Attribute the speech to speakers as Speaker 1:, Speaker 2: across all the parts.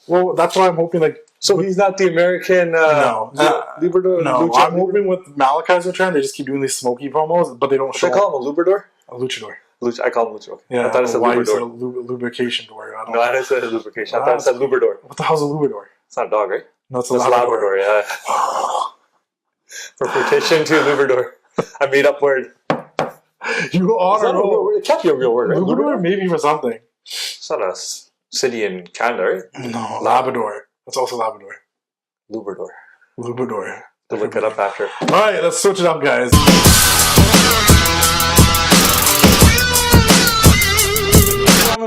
Speaker 1: Well, that's why I'm hoping, like...
Speaker 2: So he's not the American... Luchador?
Speaker 1: No, I'm hoping with Malachi's return, they just keep doing these smoky promos, but they don't show...
Speaker 2: They call him a Luchador?
Speaker 1: A Luchador.
Speaker 2: I call him Luchador. Okay.
Speaker 1: Yeah,
Speaker 2: I thought it said Luchador.
Speaker 1: Lubrication door.
Speaker 2: No, I didn't say lubrication. I thought it said Luchador.
Speaker 1: What the hell's a Luchador?
Speaker 2: It's not a dog, right?
Speaker 1: No, it's a Labrador.
Speaker 2: Yeah. For quotation to Luchador. I made up word.
Speaker 1: You are...
Speaker 2: It can't be a real word, right?
Speaker 1: Luchador maybe for something.
Speaker 2: It's not a city in Canada, right?
Speaker 1: No, Labrador. That's also Labrador.
Speaker 2: Lubrador.
Speaker 1: To
Speaker 2: look it up after.
Speaker 1: Alright, let's switch it up, guys.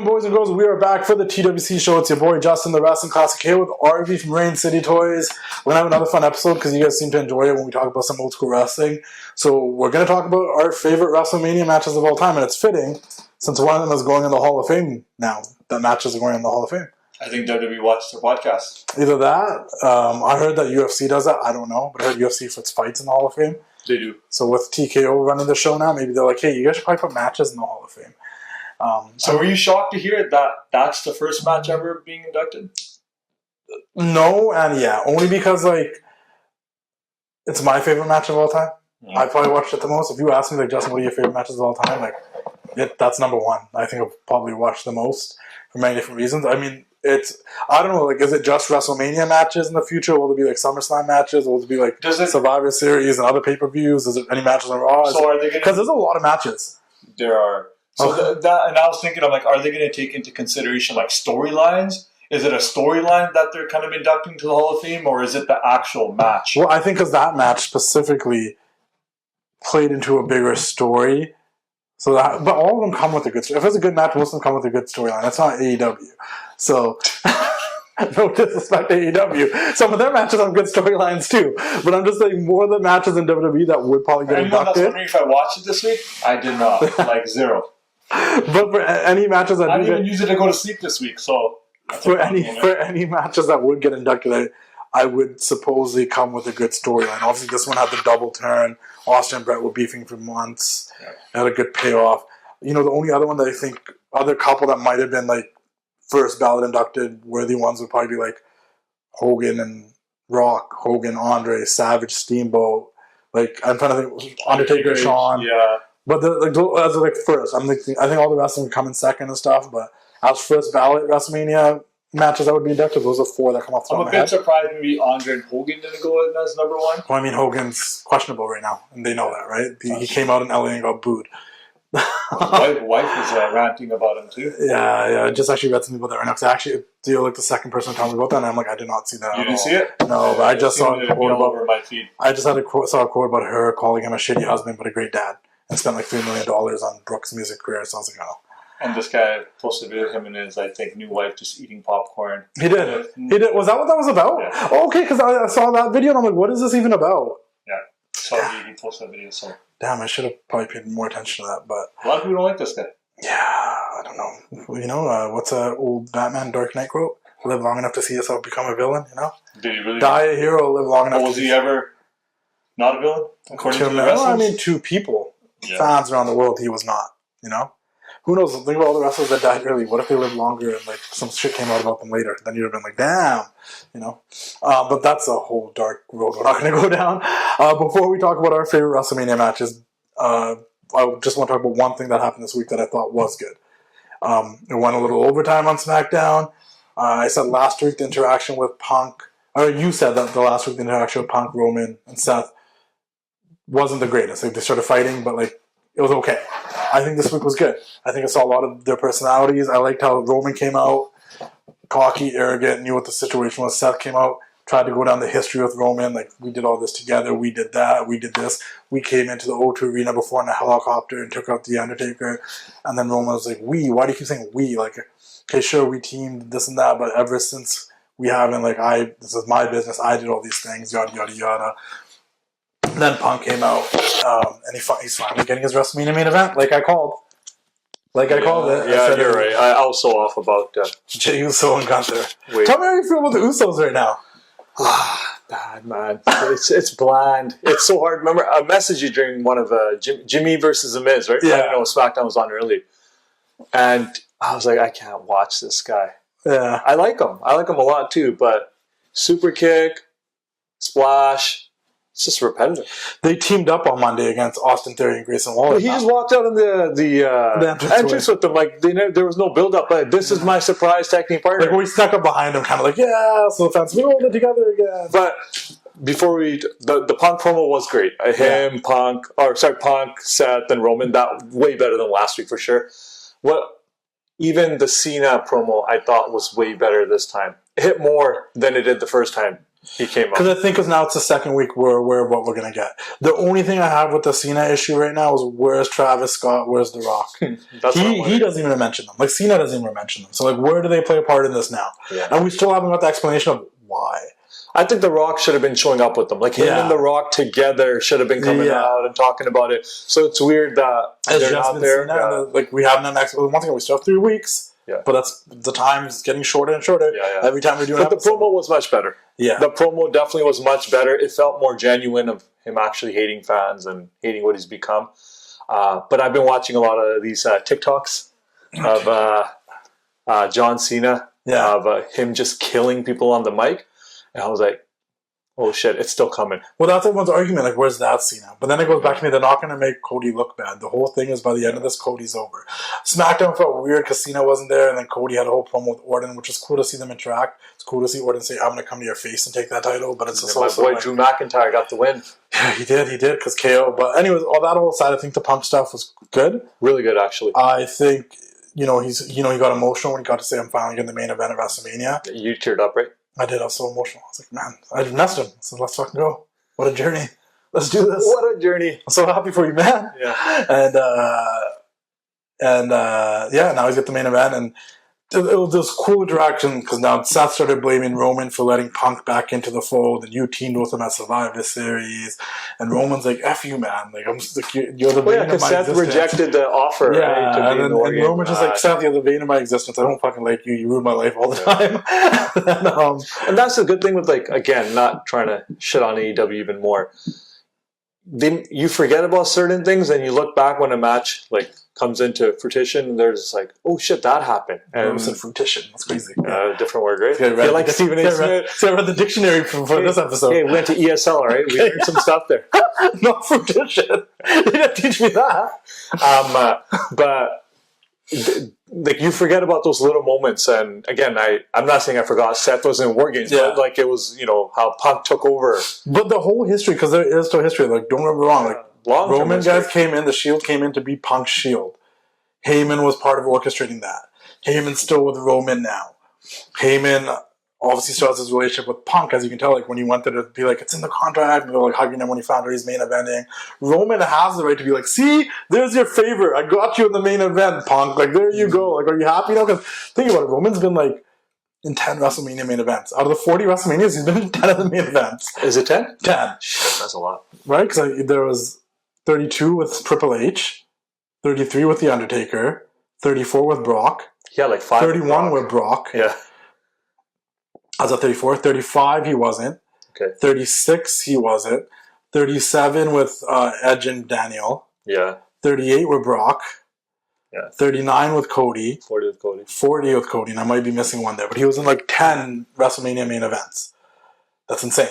Speaker 1: Boys and girls, we are back for the TWC Show. It's your boy Justin, the Wrestling Classic, here with Arvy from Reigns City Toys. We're going to have another fun episode because you guys seem to enjoy it when we talk about some old school wrestling. So we're going to talk about our favorite WrestleMania matches of all time, and it's fitting since one of them is going in the Hall of Fame now. The matches are going in the Hall of Fame.
Speaker 2: I think WWE watched their podcast.
Speaker 1: Either that, I heard that UFC does that. I don't know, but I heard UFC puts fights in the Hall of Fame.
Speaker 2: They do.
Speaker 1: So with TKO running the show now, maybe they're like, hey, you guys should probably put matches in the Hall of Fame.
Speaker 2: So were you shocked to hear that that's the first match ever being inducted?
Speaker 1: No, and yeah, only because like it's my favorite match of all time. I probably watched it the most. If you ask me, like, Justin, what are your favorite matches of all time? Like, that's number one. I think I've probably watched the most for many different reasons. I mean, I don't know, like, is it just WrestleMania matches in the future? Will there be like SummerSlam matches? Will there be like Survivor Series and other pay-per-views? Is there any matches on Raw?
Speaker 2: So are they going?
Speaker 1: Because there's a lot of matches.
Speaker 2: There are. So and I was thinking, I'm like, are they going to take into consideration like storylines? Is it a storyline that they're kind of inducting to the Hall of Fame, or is it the actual match?
Speaker 1: Well, I think because that match specifically played into a bigger story. So that, but all of them come with a good story. If it's a good match, most of them come with a good storyline. That's not AEW. So, no disrespect to AEW. Some of their matches have good storylines too. But I'm just saying more of the matches in WWE that would probably get inducted.
Speaker 2: That's wondering if I watched it this week? I did not. Like, zero.
Speaker 1: But for any matches that
Speaker 2: I didn't even use it to go to sleep this week, so...
Speaker 1: For any matches that would get inducted, I would supposedly come with a good storyline. Obviously, this one had the double turn. Austin and Brett were beefing for months. Yeah. It had a good payoff. You know, the only other one that I think, other couple that might have been like first ballot inducted worthy ones would probably be like Hogan and Rock, Hogan, Andre, Savage, Steamboat. Like, I'm trying to think, Undertaker, Shawn.
Speaker 2: Yeah.
Speaker 1: But as like first, I think all the wrestling would come in second and stuff, but as first ballot WrestleMania matches that would be inducted, those are four that come off the top of my head.
Speaker 2: I'm a bit surprised maybe Andre and Hogan didn't go in as number one.
Speaker 1: Well, I mean, Hogan's questionable right now, and they know that, right? He came out in LA and got booed.
Speaker 2: Wife was ranting about him too.
Speaker 1: Yeah. I just actually read something about that right now. Because actually, you're like the second person to tell me about that, and I'm like, I did not see that.
Speaker 2: You didn't see it?
Speaker 1: No, but I just saw a quote
Speaker 2: over my feed.
Speaker 1: I just saw a quote about her calling him a shitty husband but a great dad, and spent like $3 million on Brooke's music career. So I was like, oh.
Speaker 2: And this guy posted a video of him and his, I think, new wife just eating popcorn.
Speaker 1: He did. Was that what that was about?
Speaker 2: Yeah.
Speaker 1: Oh, okay, because I saw that video and I'm like, what is this even about?
Speaker 2: Yeah. So he posted a video. So
Speaker 1: damn, I should have probably paid more attention to that. But
Speaker 2: a lot of people don't like this guy.
Speaker 1: Yeah, I don't know. You know, what's an old Batman Dark Knight quote? Live long enough to see yourself become a villain, you know?
Speaker 2: Did he really?
Speaker 1: Die a hero, live long enough
Speaker 2: was he ever not a villain? According to the
Speaker 1: wrestlers? I mean, to people. Yeah. Fans around the world, he was not, you know? Who knows? Think about all the wrestlers that died early. What if they lived longer and like some shit came out about them later? Then you'd have been like, damn, you know. But that's a whole dark road we're not going to go down. Before we talk about our favorite WrestleMania matches, I just want to talk about one thing that happened this week that I thought was good. It went a little overtime on SmackDown. I said last week the interaction with Punk, or you said that the last week the interaction with Punk, Roman, and Seth wasn't the greatest. Like they started fighting, but like it was okay. I think this week was good. I think I saw a lot of their personalities. I liked how Roman came out, cocky, arrogant, knew what the situation was. Seth came out, tried to go down the history with Roman. Like, we did all this together. We did that. We did this. We came into the O2 Arena before in a helicopter and took out The Undertaker. And then Roman was like, we? Why do you keep saying we? Like, okay, sure, we teamed this and that, but ever since we haven't, like, this is my business. I did all these things, yada, yada, yada. And then Punk came out, and he's finally getting his WrestleMania main event, like I called. Like I called it.
Speaker 2: Yeah, you're right. I was so off about
Speaker 1: Uso and Gunther. Tell me how you feel about the Usos right now.
Speaker 2: Bad, man. It's bland. It's so hard. Remember, I messaged you during one of Jimmy versus The Miz, right?
Speaker 1: Yeah.
Speaker 2: I know SmackDown was on early. And I was like, I can't watch this guy.
Speaker 1: Yeah.
Speaker 3: I like him. I like him a lot too, but super kick, splash, it's just repetitive.
Speaker 1: They teamed up on Monday against Austin Theory and Grayson Waller.
Speaker 3: Well, he just walked out in the entrance with them. Like there was no build up. But this is my surprise tag team partner.
Speaker 1: Like when we snuck up behind him, kind of like, yeah. So the fans, we hold it together again.
Speaker 3: But before the Punk promo was great. Punk, Seth, and Roman. That way better than last week for sure. Even the Cena promo I thought was way better this time. It hit more than it did the first time he came up.
Speaker 1: Because I think now it's the second week where what we're going to get. The only thing I have with the Cena issue right now is where's Travis Scott, where's The Rock? He doesn't even mention them. Like Cena doesn't even mention them. So like where do they play a part in this now? Yeah. And we still haven't got the explanation of why.
Speaker 3: I think The Rock should have been showing up with them. Like him and The Rock together should have been coming out and talking about it. So it's weird that they're not there.
Speaker 1: Like we haven't done one thing, we still have 3 weeks. Yeah. But that's the time's getting shorter and shorter. Every time we do an episode.
Speaker 3: But the promo was much better.
Speaker 1: Yeah.
Speaker 3: The promo definitely was much better. It felt more genuine of him actually hating fans and hating what he's become. But I've been watching a lot of these TikToks of John Cena, of him just killing people on the mic. And I was like, oh shit, it's still coming.
Speaker 1: Well, that's everyone's argument, like, where's that Cena? But then it goes back to me, they're not going to make Cody look bad. The whole thing is by the end of this, Cody's over. SmackDown felt weird because Cena wasn't there, and then Cody had a whole promo with Orton, which is cool to see them interact. It's cool to see Orton say, I'm going to come to your face and take that title, but it's just also
Speaker 3: my boy Drew McIntyre got the win.
Speaker 1: Yeah, he did, because KO. But anyways, all that whole side, I think the Punk stuff was good.
Speaker 3: Really good, actually.
Speaker 1: I think, he got emotional when he got to say, I'm finally getting the main event of WrestleMania.
Speaker 3: You teared up, right?
Speaker 1: I did. I was so emotional. I was like, man, I just messed him. So let's fucking go. What a journey. Let's do this.
Speaker 3: What a journey.
Speaker 1: I'm so happy for you, man.
Speaker 3: Yeah.
Speaker 1: And now he's got the main event. And it was this cool interaction because now Seth started blaming Roman for letting Punk back into the fold, and you teamed with him at Survivor Series. And Roman's like, F you, man. Like, I'm just like, you're the vein of my
Speaker 3: Seth existence. Rejected the offer.
Speaker 1: Yeah,
Speaker 3: right,
Speaker 1: and Roman's just like, Seth, you're the vein of my existence. I don't fucking like you. You ruin my life all the time.
Speaker 3: And that's the good thing with, like, again, not trying to shit on AEW even more. You forget about certain things, and you look back when a match, like, comes into fruition, and there's like, oh shit, that happened. And
Speaker 1: I said fruition. That's crazy.
Speaker 3: Different word, right?
Speaker 1: I like Stephen A. Smith. So I read the dictionary for this episode.
Speaker 3: Hey, we went to ESL, right? We learned some stuff there.
Speaker 1: Not fruition. They didn't teach me that.
Speaker 3: But like, you forget about those little moments. And again, I'm not saying I forgot Seth was in War Games, but like, it was, how Punk took over.
Speaker 1: But the whole history, because there is still history. Like, don't get me wrong. Like, Roman guys came in, the Shield came in to be Punk's Shield. Heyman was part of orchestrating that. Heyman's still with Roman now. Heyman obviously still has his relationship with Punk, as you can tell, like when he went there to be like, it's in the contract, and they're like hugging him when he found out he's main eventing. Roman has the right to be like, see, there's your favor. I got you in the main event, Punk. Like, there you go. Like, are you happy now? Because think about it, Roman's been like in 10 WrestleMania main events. Out of the 40 WrestleManias, he's been in 10 of the main events.
Speaker 3: Is it 10?
Speaker 1: 10.
Speaker 3: Shit, that's a lot.
Speaker 1: Right? Because there was 32 with Triple H, 33 with The Undertaker, 34 with Brock.
Speaker 3: Yeah, like 5
Speaker 1: 31 with Brock.
Speaker 3: Yeah.
Speaker 1: I was at 34. 35, he wasn't.
Speaker 3: Okay.
Speaker 1: 36, he wasn't. 37 with Edge and Daniel.
Speaker 3: Yeah.
Speaker 1: 38 with Brock.
Speaker 3: Yeah.
Speaker 1: 39 with Cody.
Speaker 3: 40 with Cody.
Speaker 1: 40 with Cody, and I might be missing one there, but he was in like 10 WrestleMania main events. That's insane.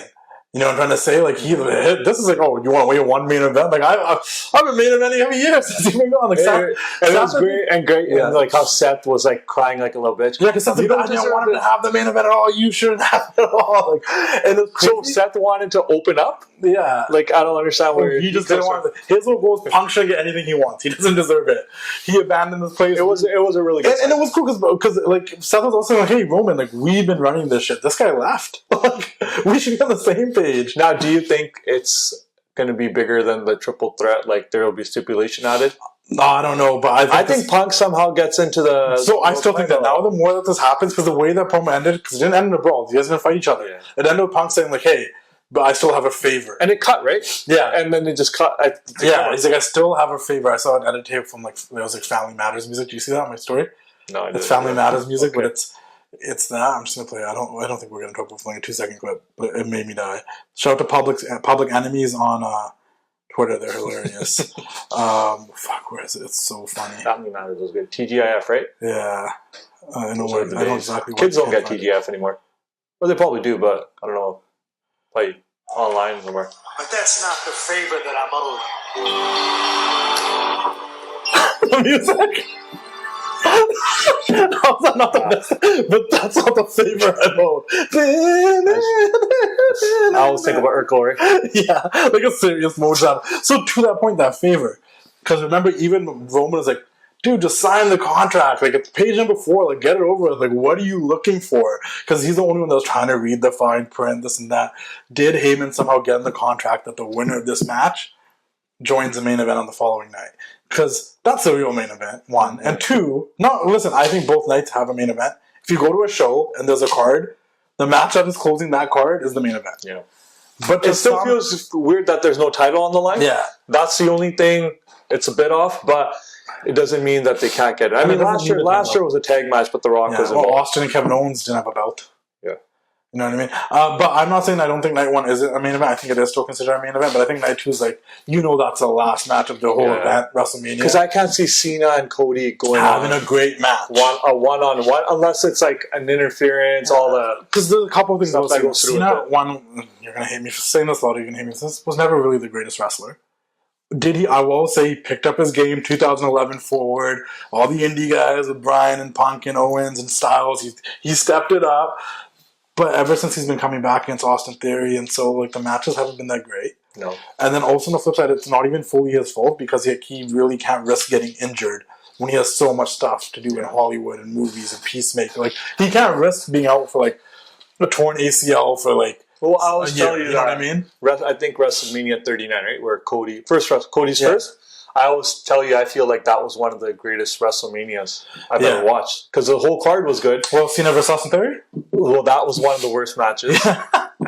Speaker 1: You know what I'm trying to say? Like, this is like, oh, you want to wait one main event? Like, I've been main eventing every year since he's been gone. Like,
Speaker 3: and it was great, and like how Seth was like crying like a little bitch.
Speaker 1: Yeah, because Seth's like, I didn't want him to have the main event at all. You shouldn't have it at all. Like, and
Speaker 3: so Seth wanted to open up?
Speaker 1: Yeah.
Speaker 3: Like, I don't understand where
Speaker 1: he just didn't want it. His whole goal is Punk shouldn't get anything he wants. He doesn't deserve it. He abandoned this place.
Speaker 3: It was a really good
Speaker 1: and it was cool because like Seth was also like, hey Roman, like we've been running this shit. This guy left. Like, we should be on the same page.
Speaker 3: Now, do you think it's going to be bigger than the triple threat? Like, there will be stipulation added?
Speaker 1: No, I don't know, but
Speaker 3: I think Punk somehow gets into the...
Speaker 1: So I still think that now the more that this happens, because the way that promo ended, because it didn't end in a brawl, you guys didn't fight each other. Yeah. It ended with Punk saying like, hey, but I still have a favor.
Speaker 3: And it cut, right?
Speaker 1: Yeah.
Speaker 3: And then it just cut.
Speaker 1: He's like, I still have a favor. I saw an edit tape from like, it was like Family Matters music. Do you see that in my story?
Speaker 3: No, I didn't.
Speaker 1: It's Family Matters music, but it's that. I'm just gonna play. I don't think we're gonna talk about like a 2-second clip, but it made me die. Shout out to Public Enemies on Twitter. They're hilarious. Fuck, where is it? It's so funny.
Speaker 3: Family Matters was good. TGIF, right?
Speaker 1: Yeah. I know exactly what
Speaker 3: Kids don't get
Speaker 1: find.
Speaker 3: TGF anymore. Well, they probably do, but I don't know. Play online somewhere.
Speaker 4: But that's not the favor that I'm owed.
Speaker 1: The music. How's that not the best? But that's not the favor I know.
Speaker 3: I always think about Urkel, right?
Speaker 1: Yeah, like a serious motion. So to that point, that favor. Because remember, even Roman is like, dude, just sign the contract. Like, it's page number 4. Like, get it over with. Like, what are you looking for? Because he's the only one that was trying to read the fine print, this and that. Did Heyman somehow get in the contract that the winner of this match joins the main event on the following night? Because that's the real main event, 1. And 2, listen, I think both nights have a main event. If you go to a show and there's a card, the match that is closing that card is the main event.
Speaker 3: Yeah.
Speaker 1: But
Speaker 3: it still feels weird that there's no title on the line.
Speaker 1: Yeah.
Speaker 3: That's the only thing. It's a bit off, but it doesn't mean that they can't get it. I mean, last year was a tag match, but The Rock was involved.
Speaker 1: Austin and Kevin Owens didn't have a belt.
Speaker 3: Yeah.
Speaker 1: You know what I mean? But I'm not saying I don't think night 1 is a main event. I think it is still considered a main event, but I think night 2 is like, that's the last match of the whole event, WrestleMania.
Speaker 3: Because I can't see Cena and Cody
Speaker 1: having a great match.
Speaker 3: A one-on-one, unless it's like an interference, all the...
Speaker 1: Because there's a couple of things
Speaker 3: that goes through
Speaker 1: Cena, you're going to hate me for saying this, a lot of you are going to hate me for this, was never really the greatest wrestler. Did he? I will say he picked up his game 2011 forward. All the indie guys with Bryan and Punk and Owens and Styles, he stepped it up. But ever since he's been coming back against Austin Theory, and so like the matches haven't been that great.
Speaker 3: No.
Speaker 1: And then also on the flip side, it's not even fully his fault because he really can't risk getting injured when he has so much stuff to do in Hollywood and movies and Peacemaker. Like he can't risk being out for like a torn ACL for like.
Speaker 3: Well, I was telling
Speaker 1: you know what I mean?
Speaker 3: I think WrestleMania 39, right, where Cody's first. I always tell you, I feel like that was one of the greatest WrestleManias I've ever watched because the whole card was good.
Speaker 1: Well, Cena versus Austin Theory?
Speaker 3: Well, that was one of the worst matches.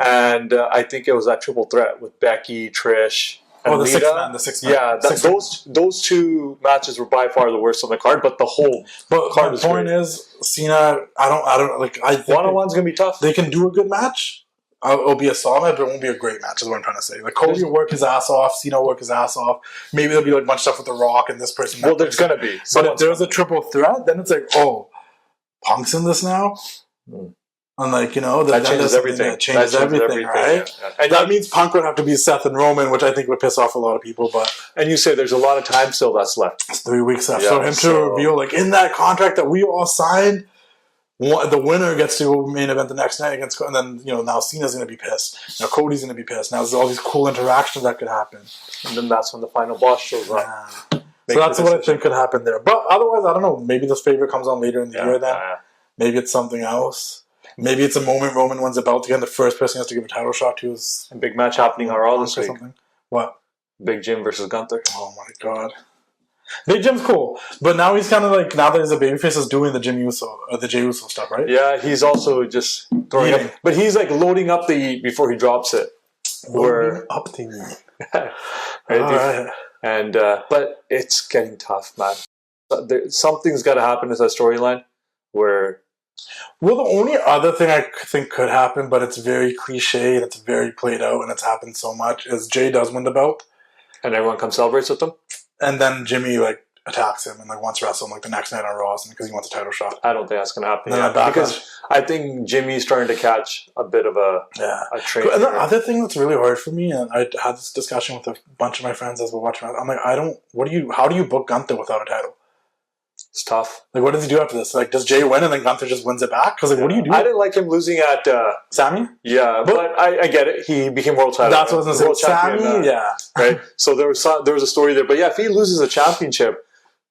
Speaker 3: And I think it was that triple threat with Becky, Trish, and
Speaker 1: the
Speaker 3: Lita.
Speaker 1: six man.
Speaker 3: Yeah, those 2 matches were by far the worst on the card, but the whole card was great.
Speaker 1: The point is, Cena, I think
Speaker 3: one-on-one's going to be tough.
Speaker 1: They can do a good match. It'll be a solid match, but it won't be a great match, is what I'm trying to say. Like, Cody will work his ass off, Cena will work his ass off. Maybe there'll be like a bunch of stuff with The Rock and this person.
Speaker 3: Well, there's going to be.
Speaker 1: But if there's a triple threat, then it's like, Punk's in this now? And like,
Speaker 3: that changes everything.
Speaker 1: That changes everything, right? Yeah. And that means Punk would have to be Seth and Roman, which I think would piss off a lot of people.
Speaker 3: And you say there's a lot of time still that's left.
Speaker 1: It's 3 weeks left. So to reveal, like, in that contract that we all signed, the winner gets to go main event the next night against, and then now Cena's going to be pissed. Now Cody's going to be pissed. Now there's all these cool interactions that could happen,
Speaker 3: and then that's when the final boss shows up.
Speaker 1: So that's what I think could happen there. But otherwise, I don't know. Maybe this favor comes on later in the year. Then maybe it's something else. Maybe it's a moment Roman wins the belt again. The first person he has to give a title shot to is
Speaker 3: a big match happening on Raw this week.
Speaker 1: What?
Speaker 3: Big Jim versus Gunther.
Speaker 1: Oh my god. Big Jim's cool, but now he's kind of like, now that he's a babyface, is doing the Jey Uso stuff, right?
Speaker 3: Yeah, he's also just throwing up, but he's like loading up the heat before he drops it.
Speaker 1: Loading up the heat.
Speaker 3: Right? And but it's getting tough, man. Something's got to happen to that storyline where.
Speaker 1: Well, the only other thing I think could happen, but it's very cliche and it's very played out and it's happened so much, is Jey does win the belt,
Speaker 3: and everyone comes celebrates with him.
Speaker 1: And then Jimmy attacks him and wants to wrestle him the next night on Raw because he wants a title shot.
Speaker 3: I don't think that's going to happen because I think Jimmy's starting to catch a bit of a train.
Speaker 1: And the other thing that's really hard for me, and I had this discussion with a bunch of my friends as we're watching, I'm like, how do you book Gunther without a title?
Speaker 3: It's tough.
Speaker 1: Like, what does he do after this? Like, does Jey win and then Gunther just wins it back? Because what do you do?
Speaker 3: I didn't like him losing at
Speaker 1: Sami.
Speaker 3: Yeah, but I get it. He became world title.
Speaker 1: That's what I was going to say. Sami,
Speaker 3: right. So there was a story there, but if he loses a championship,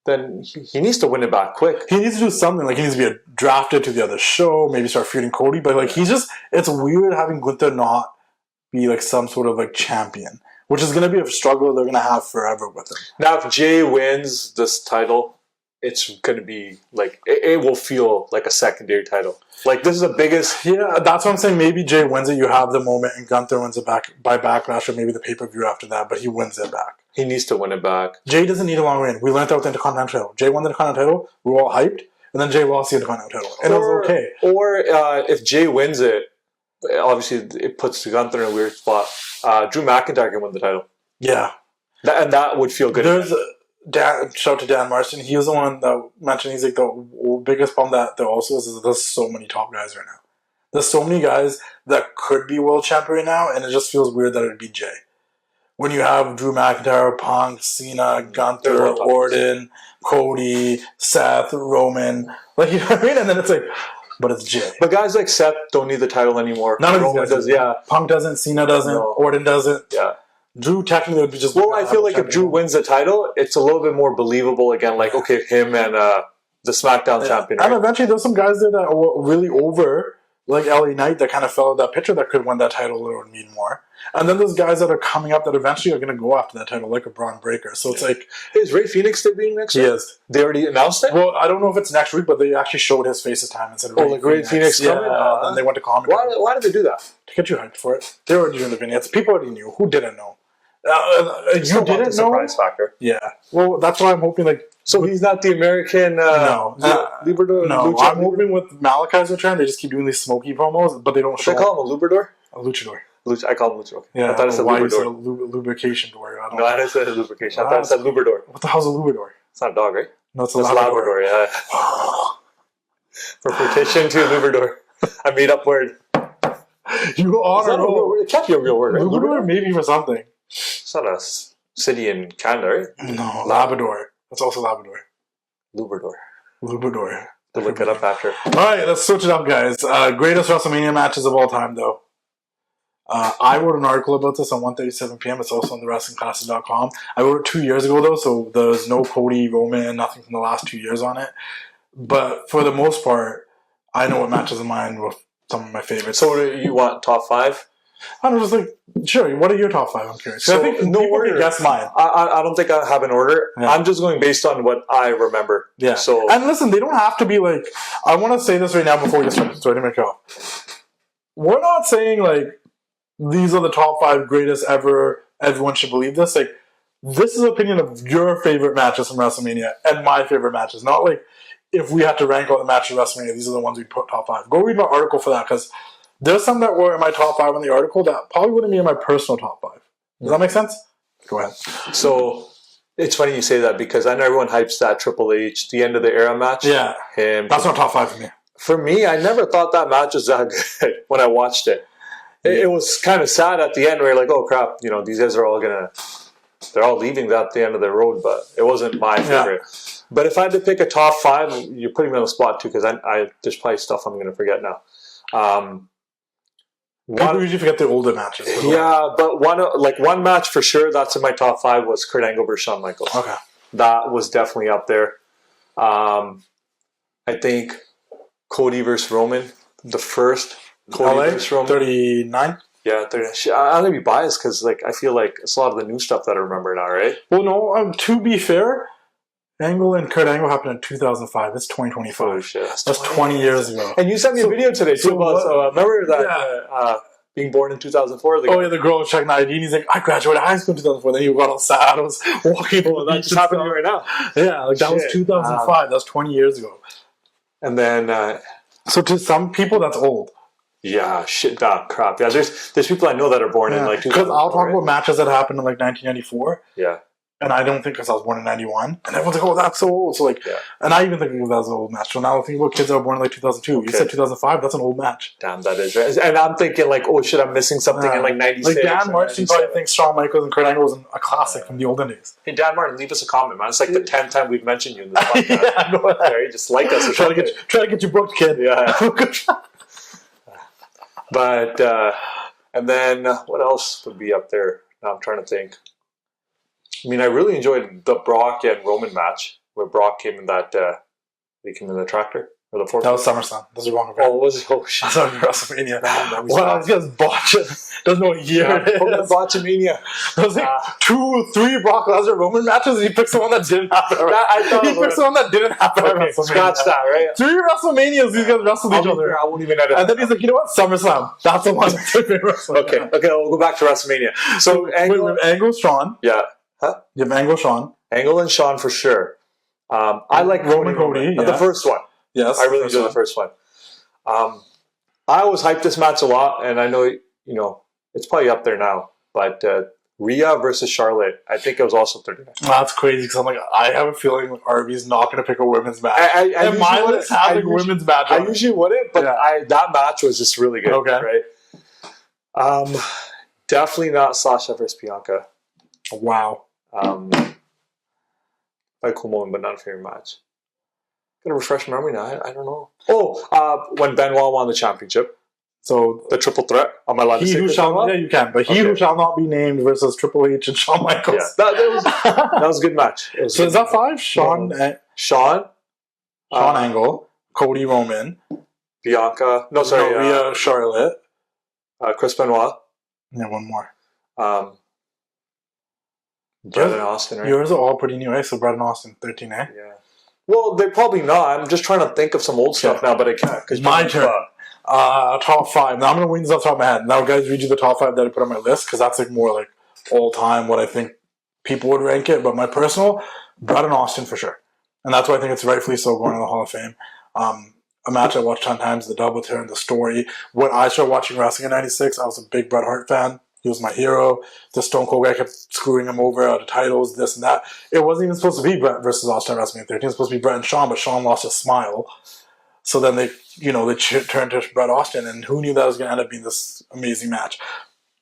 Speaker 3: then he needs to win it back quick.
Speaker 1: He needs to do something. Like, he needs to be drafted to the other show. Maybe start feuding Cody. But it's weird having Gunther not be some sort of champion, which is going to be a struggle they're going to have forever with him.
Speaker 3: Now, if Jey wins this title, it's going to be it will feel like a secondary title. This is the biggest.
Speaker 1: Yeah, that's what I'm saying. Maybe Jey wins it. You have the moment, and Gunther wins it back by Backlash, or maybe the pay-per-view after that. But he wins it back.
Speaker 3: He needs to win it back.
Speaker 1: Jey doesn't need a long reign. We learned that with the Intercontinental title. Jey won the Intercontinental title. We were all hyped, and then Jey lost the Intercontinental title, and it was okay.
Speaker 3: Or if Jey wins it, obviously it puts Gunther in a weird spot. Drew McIntyre can win the title.
Speaker 1: Yeah,
Speaker 3: and that would feel good.
Speaker 1: shout out to Dan Marston. He was the one that mentioned he's like the biggest problem that there also is there's so many top guys right now. There's so many guys that could be world champion right now, and it just feels weird that it'd be Jay. When you have Drew McIntyre, Punk, Cena, Gunther, Orton, Cody, Seth, Roman, like, you know what I mean? And then it's like, but it's Jay.
Speaker 3: But guys like Seth don't need the title anymore.
Speaker 1: None of these
Speaker 3: Roman
Speaker 1: guys
Speaker 3: does. Yeah.
Speaker 1: Punk doesn't, Cena doesn't, Orton doesn't.
Speaker 3: Yeah.
Speaker 1: Drew technically would be just.
Speaker 3: Well, I feel like if Drew wins the title, it's a little bit more believable again. Like, okay, him and the SmackDown champion. Right?
Speaker 1: And eventually, there's some guys there that are really over, like LA Knight, that kind of fell in that picture that could win that title or would mean more. And then there's guys that are coming up that eventually are going to go after that title, like a Braun Breaker. So it's like,
Speaker 3: is Ray Phoenix debuting next year?
Speaker 1: He is.
Speaker 3: They already announced it.
Speaker 1: Well, I don't know if it's next week, but they actually showed his face time and said,
Speaker 3: like Ray Phoenix coming.
Speaker 1: And they went to comment.
Speaker 3: Why did they do that?
Speaker 1: To get you hyped for it. They were already doing the vignettes. People already knew. Who didn't know? You didn't know?
Speaker 3: Surprise factor.
Speaker 1: Yeah. Well, that's why I'm hoping, like.
Speaker 3: So he's not the American.
Speaker 1: No.
Speaker 3: Librador.
Speaker 1: No, I'm hoping with Malachi's return, they just keep doing these smoky promos, but they don't show.
Speaker 3: They call him a Lubrador?
Speaker 1: A luchador.
Speaker 3: I call him luchador. Okay.
Speaker 1: Yeah,
Speaker 3: I thought it said Lubrador.
Speaker 1: Lubrication door.
Speaker 3: No, I didn't say lubrication. I thought it said Lubrador.
Speaker 1: What the hell's a Lubrador?
Speaker 3: It's not a dog, right?
Speaker 1: No, it's a Labrador.
Speaker 3: Yeah. For petition to Lubrador. I made up word.
Speaker 1: You are a real
Speaker 3: word. It can't be a real word, right?
Speaker 1: Lubrador maybe for something.
Speaker 3: It's not a city in Canada, right?
Speaker 1: No, Labrador. That's also Labrador.
Speaker 3: Lubrador.
Speaker 1: To
Speaker 3: look it up after.
Speaker 1: Alright, let's switch it up, guys. Greatest WrestleMania matches of all time, though. I wrote an article about this on 1:37 p.m. It's also on thewrestlingclasses.com. I wrote it 2 years ago, though, so there's no Cody, Roman, nothing from the last 2 years on it. But for the most part, I know what matches in mind with some of my favorites.
Speaker 3: So you want top 5?
Speaker 1: I don't know, just like, sure, what are your top 5? I'm curious.
Speaker 3: So
Speaker 1: I think
Speaker 3: no order.
Speaker 1: Guess mine.
Speaker 3: I don't think I have an order.
Speaker 1: Yeah.
Speaker 3: I'm just going based on what I remember.
Speaker 1: Yeah.
Speaker 3: So
Speaker 1: and listen, they don't have to be like. I want to say this right now before we get started. Sorry to make it off. We're not saying like these are the top 5 greatest ever. Everyone should believe this. Like, this is an opinion of your favorite matches from WrestleMania and my favorite matches. Not like if we had to rank all the matches of WrestleMania, these are the ones we put top 5. Go read my article for that, because there's some that were in my top 5 in the article that probably wouldn't be in my personal top 5. Does that make sense? Go ahead.
Speaker 3: So it's funny you say that, because I know everyone hypes that Triple H, the end of the era match.
Speaker 1: Yeah. That's not top 5 for me. For
Speaker 3: me, I never thought that match was that good when I watched it. It was kind of sad at the end where you're like, oh crap, these guys are all they're all leaving at the end of the road, but it wasn't my favorite. Yeah. But if I had to pick a top 5, you're putting me on the spot too, because there's probably stuff I'm going to forget now.
Speaker 1: People usually forget the older matches.
Speaker 3: Yeah, but one match for sure that's in my top 5 was Kurt Angle versus Shawn Michaels.
Speaker 1: Okay.
Speaker 3: That was definitely up there. I think Cody versus Roman, the first Cody versus Roman.
Speaker 1: 39?
Speaker 3: Yeah, 39. I'm going to be biased because I feel like it's a lot of the new stuff that I remember now, right?
Speaker 1: Well, no, to be fair, Angle and Kurt Angle happened in 2005. It's 2025.
Speaker 3: Oh, shit.
Speaker 1: That's 20 years ago.
Speaker 3: And you sent me a video today, too, about remember that being born in 2004?
Speaker 1: Yeah, the girl was checking the ID, and he's like, I graduated high school in 2004. Then he got all sad. I was walking over
Speaker 3: that's just happening right now.
Speaker 1: Yeah, that was 2005. That's 20 years ago.
Speaker 3: And then...
Speaker 1: so to some people, that's old.
Speaker 3: Yeah, shit, crap. Yeah, there's people I know that are born in
Speaker 1: because I'll talk about matches that happened in 1994.
Speaker 3: Yeah.
Speaker 1: And I don't think because I was born in 91. And everyone's like, oh, that's so old. So and I even think that was an old match. So now I think about kids that were born in 2002. Okay. You said 2005, that's an old match.
Speaker 3: Damn, that is right. And I'm thinking oh shit, I'm missing something in 96.
Speaker 1: Dan Martin probably thinks Shawn Michaels and Kurt Angle was a classic from the olden days.
Speaker 3: Hey, Dan Martin, leave us a comment, man. It's the 10th time we've mentioned you in this podcast.
Speaker 1: Go ahead.
Speaker 3: Okay, just like us.
Speaker 1: Try to get you booked, kid.
Speaker 3: Yeah. But, and then what else would be up there? Now I'm trying to think. I mean, I really enjoyed the Brock and Roman match where Brock came in he came in the tractor or the fork.
Speaker 1: That was SummerSlam. That's the wrong event.
Speaker 3: Oh, was it? Oh, shit.
Speaker 1: That's not WrestleMania. Well, I was just botching. Doesn't know what year it is.
Speaker 3: Botchamania.
Speaker 1: There was 2-3 Brock Lesnar Roman matches, and he picks the one that didn't happen.
Speaker 3: He
Speaker 1: picks the one that didn't happen.
Speaker 3: Okay, scratch that, right?
Speaker 1: 3 WrestleManias, these guys wrestled each other.
Speaker 3: I won't even edit.
Speaker 1: And then he's like, you know what? SummerSlam. That's the one that's my favorite WrestleMania.
Speaker 3: Okay, we'll go back to WrestleMania. So
Speaker 1: Angle, Shawn.
Speaker 3: Yeah. Huh?
Speaker 1: You have Angle, Shawn.
Speaker 3: Angle and Shawn for sure. I like
Speaker 1: Roman Cody.
Speaker 3: The first one.
Speaker 1: Yes.
Speaker 3: I really enjoyed the first one. I always hyped this match a lot, and I know, it's probably up there now, but Rhea versus Charlotte. I think it was also 39.
Speaker 1: That's crazy because I'm like, I have a feeling like Arvy's not going to pick a women's match.
Speaker 3: And
Speaker 1: my list has like a women's match.
Speaker 3: I usually wouldn't, but that match was just really good.
Speaker 1: Okay.
Speaker 3: Right? Definitely not Sasha versus Bianca.
Speaker 1: Wow.
Speaker 3: Like cool moment, but not a favorite match. Gotta refresh my memory now. I don't know. Oh, when Benoit won the championship. So the triple threat. Am I allowed to say
Speaker 1: who shall not? Yeah, you can. But he who shall not be named versus Triple H and Shawn Michaels.
Speaker 3: Yeah, that was a good match.
Speaker 1: So is that 5? Sean Angle, Cody Roman,
Speaker 3: Bianca. No, sorry,
Speaker 1: Rhea, Charlotte,
Speaker 3: Chris Benoit.
Speaker 1: Yeah, one more.
Speaker 3: Brett and Austin, right?
Speaker 1: Yours are all pretty new, eh? So Brett and Austin, 13, eh?
Speaker 3: Yeah. Well, they're probably not. I'm just trying to think of some old stuff now, but I can't.
Speaker 1: My turn. Top 5. Now I'm going to wing this off the top of my head. Now, guys, read you the top 5 that I put on my list because that's like more like all time what I think people would rank it. But my personal, Brett and Austin for sure. And that's why I think it's rightfully so going to the Hall of Fame. A match I watched 10 times, the double turn, the story. When I started watching wrestling in 96, I was a big Bret Hart fan. He was my hero. The Stone Cold guy kept screwing him over out of titles, this and that. It wasn't even supposed to be Bret versus Austin at WrestleMania 13. It was supposed to be Bret and Shawn, but Shawn lost his smile. So then they turned to Bret Austin, and who knew that was going to end up being this amazing match?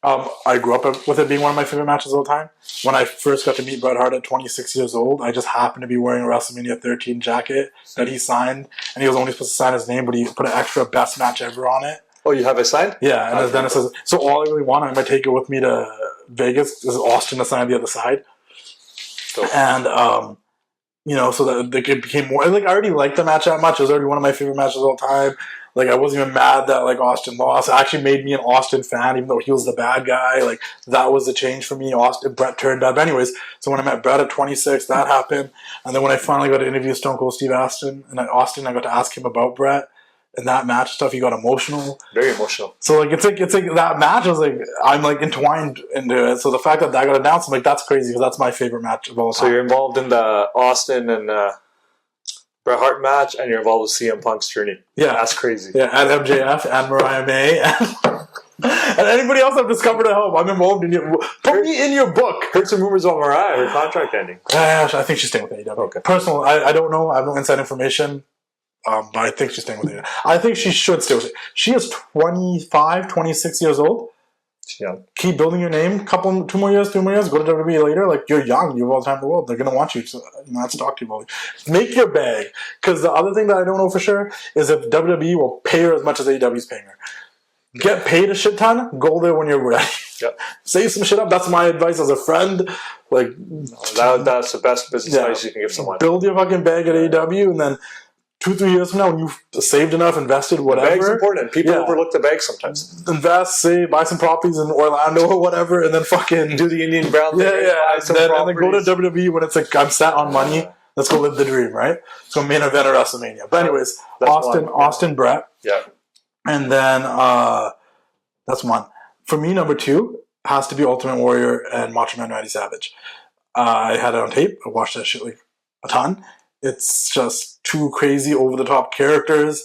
Speaker 1: I grew up with it being one of my favorite matches of all time. When I first got to meet Bret Hart at 26 years old, I just happened to be wearing a WrestleMania 13 jacket that he signed, and he was only supposed to sign his name, but he put an extra best match ever on it.
Speaker 3: Oh, you have it signed?
Speaker 1: Yeah, and then it says, so all I really want, I'm going to take it with me to Vegas, is Austin to sign the other side.
Speaker 3: Cool.
Speaker 1: And, so that it became more, like, I already liked the match that much. It was already one of my favorite matches of all time. Like, I wasn't even mad that, like, Austin lost. It actually made me an Austin fan, even though he was the bad guy. Like, that was the change for me. Bret turned up. Anyways, so when I met Bret at 26, that happened. And then when I finally got to interview Stone Cold Steve Austin, I got to ask him about Bret. And that match stuff, he got emotional.
Speaker 3: Very emotional.
Speaker 1: So like it's like that match was like I'm like entwined into it. So the fact that got announced, I'm like that's crazy because that's my favorite match of all time.
Speaker 3: So you're involved in the Austin and Bret Hart match, and you're involved with CM Punk's journey.
Speaker 1: Yeah,
Speaker 3: that's crazy.
Speaker 1: Yeah, and MJF and Mariah May and anybody else I've discovered at home. I'm involved in your. Put me in your book.
Speaker 3: Heard some rumors about Mariah, her contract ending.
Speaker 1: I think she's staying with AEW. Okay. Personal, I don't know. I have no inside information. But I think she's staying with it. I think she should stay with it. She is 25, 26 years old.
Speaker 3: Yeah.
Speaker 1: Keep building your name. 2 more years, go to WWE later. Like, you're young. You have all the time in the world. They're going to want you. So, that's talk to you about it. Make your bag. Because the other thing that I don't know for sure is if WWE will pay her as much as AEW is paying her. Get paid a shit ton. Go there when you're ready.
Speaker 3: Yep.
Speaker 1: Save some shit up. That's my advice as a friend. Like,
Speaker 3: that's the best business advice you can give someone.
Speaker 1: Build your fucking bag at AEW and then 2-3 years from now, when you've saved enough, invested, whatever.
Speaker 3: The bag's important. People overlook the bag sometimes.
Speaker 1: Invest, save, buy some properties in Orlando or whatever, and then fucking
Speaker 3: do the Indian Brown thing.
Speaker 1: And then go to WWE when it's like, I'm set on money. Let's go live the dream, right? So main event of WrestleMania. But anyways, Austin, Brett.
Speaker 3: Yeah.
Speaker 1: And then that's one. For me, number 2 has to be Ultimate Warrior and Macho Man Randy Savage. I had it on tape. I watched that shit like a ton. It's just 2 crazy, over-the-top characters.